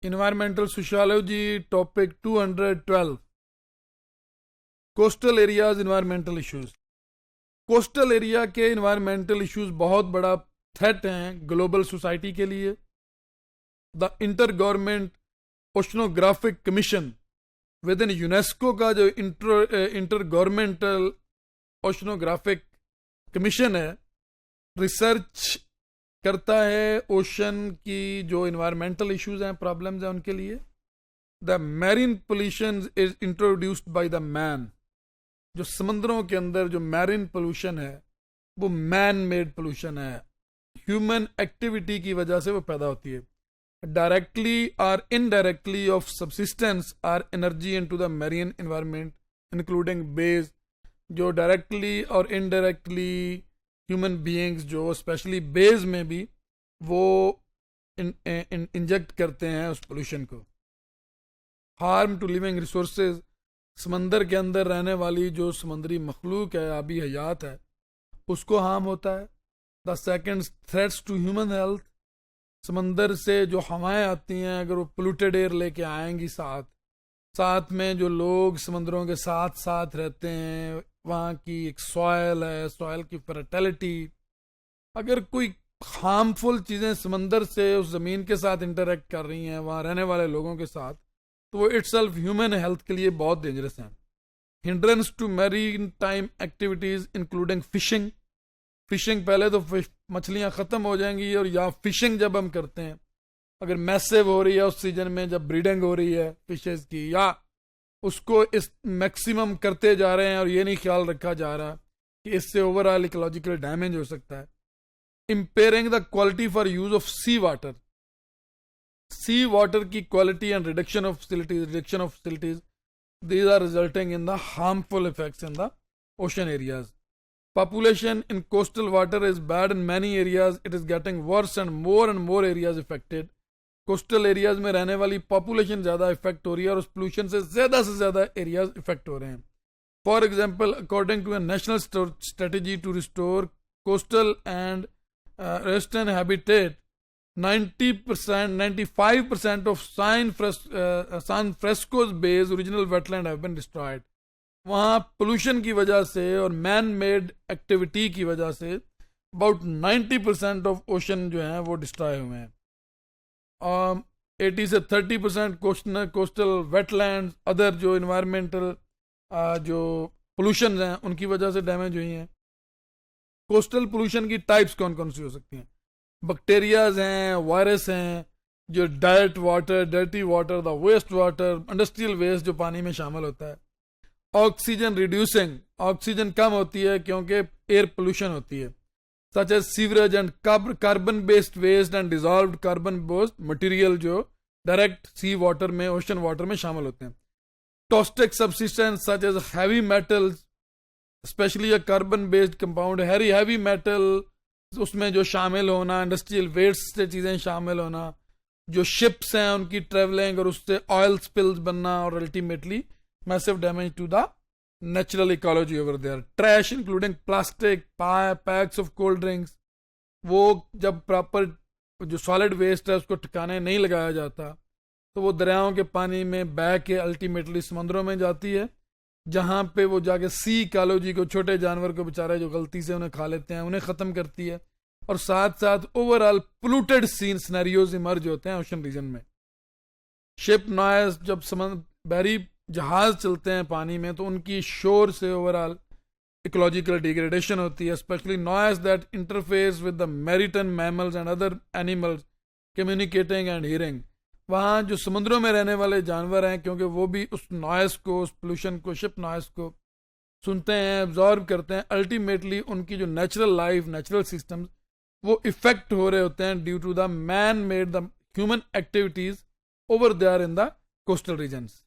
Environmental Sociology, topic 212. Coastal areas environmental issues. Coastal area के environmental issues बहुत बड़ा threat हैं ग्लोबल सोसाइटी के लिए. The inter government oceanographic commission with in UNESCO का जो इंटर गवर्नमेंटल ओशनोग्राफिक कमीशन है, रिसर्च करता है ओशन की जो इन्वायरमेंटल इश्यूज हैं, प्रॉब्लम्स हैं उनके लिए. The marine pollution is introduced by the man. जो समुद्रों के अंदर जो मैरीन पोल्यूशन है वो मैन मेड पोल्यूशन है, ह्यूमन एक्टिविटी की वजह से वो पैदा होती है. डायरेक्टली और indirectly of substance or energy into the marine environment including bays. जो डायरेक्टली और इनडायरेक्टली ह्यूमन बीइंग्स जो स्पेशली बेज में भी वो इंजेक्ट करते हैं उस पोल्यूशन को. Harm to living resources. समंदर के अंदर रहने वाली जो समुद्री मखलूक है, आबी हयात है, उसको हार्म होता है. The second, threats to human health. समंदर से जो हवाएं आती हैं अगर वो पोल्यूटेड एयर लेके आएंगी साथ में जो लोग समंदरों के साथ साथ रहते हैं, वहाँ की एक सॉयल है, सॉयल की फर्टिलिटी, अगर कोई हार्मफुल चीज़ें समंदर से उस ज़मीन के साथ इंटरेक्ट कर रही हैं वहाँ रहने वाले लोगों के साथ, तो वो इटसेल्फ ह्यूमन हेल्थ के लिए बहुत डेंजरस हैं. Hindrance to maritime activities including fishing. Fishing पहले तो मछलियाँ ख़त्म हो जाएंगी, और या फिशिंग जब हम करते हैं अगर मैसिव हो रही है उस सीजन में जब ब्रीडिंग हो रही है फिशेस की, या उसको इस मैक्सिमम करते जा रहे हैं और ये नहीं ख्याल रखा जा रहा कि इससे ओवरऑल इकोलॉजिकल डैमेज हो सकता है. Impairing the quality for use of sea water. Sea water की quality and reduction of facilities, these are resulting in the harmful effects in the ocean areas. Population in coastal water is bad in many areas. It is getting worse and more areas affected. Coastal areas में रहने वाली population ज़्यादा effect हो रही है और उस pollution से ज़्यादा एरियाज इफेक्ट हो रहे हैं. For example, according to a national strategy to restore coastal and western habitat, 95% of San Francisco's Bay's original wetland have been destroyed. वहाँ पोल्यूशन की वजह से और मैन मेड एक्टिविटी की वजह से अबाउट 90% ऑफ ओशन जो हैं वो डिस्ट्रॉय हुए हैं. 80 से 30% कोस्टल वेटलैंड, अदर जो इन्वायरमेंटल जो पोल्यूशन हैं उनकी वजह से डैमेज हुई हैं. कोस्टल पोल्यूशन की टाइप्स कौन कौन सी हो सकती हैं? बैक्टीरियाज हैं, वायरस हैं, जो direct water, dirty water, the waste water, industrial waste जो पानी में शामिल होता है. ऑक्सीजन रिड्यूसिंग, ऑक्सीजन कम होती है क्योंकि एयर पोल्यूशन होती है, such as sewerage and carbon based waste and dissolved carbon based material जो डायरेक्ट सी वाटर में, ओशन वाटर में शामिल होते हैं. Toxic substance such as heavy metals, specially a carbon based compound, heavy metal उसमें जो शामिल होना, इंडस्ट्रियल वेस्ट से चीज़ें शामिल होना, जो शिप्स हैं उनकी ट्रेवलिंग और उससे ऑयल स्पिल्स बनना, और ultimately massive damage to the natural ecology over there. Trash including plastic, packs of cold drinks, वो जब प्रॉपर जो सॉलिड वेस्ट है उसको ठिकाने नहीं लगाया जाता तो वो दरियाओं के पानी में बह के अल्टीमेटली समुद्रों में जाती है, जहाँ पे वो जाके सी इकोलॉजी को, छोटे जानवर को बेचारे जो गलती से उन्हें खा लेते हैं, उन्हें ख़त्म करती है, और साथ साथ overall polluted scene scenarios emerge होते हैं ओशन रीजन में. शिप नॉइज, जब बहरी जहाज चलते हैं पानी में तो उनकी शोर से ओवरऑल इकोलॉजिकल डिग्रेडेशन होती है, specially noise that interface with the maritime mammals and other animals communicating and hearing. वहाँ जो समुद्रों में रहने वाले जानवर हैं, क्योंकि वो भी उस नॉइस को, उस पोल्यूशन को, शिप नॉइस को सुनते हैं, एब्जॉर्ब करते हैं, अल्टीमेटली उनकी जो नेचुरल लाइफ, नेचुरल सिस्टम्स वो इफेक्ट हो रहे होते हैं due to the man made, the human activities over there in the coastal regions.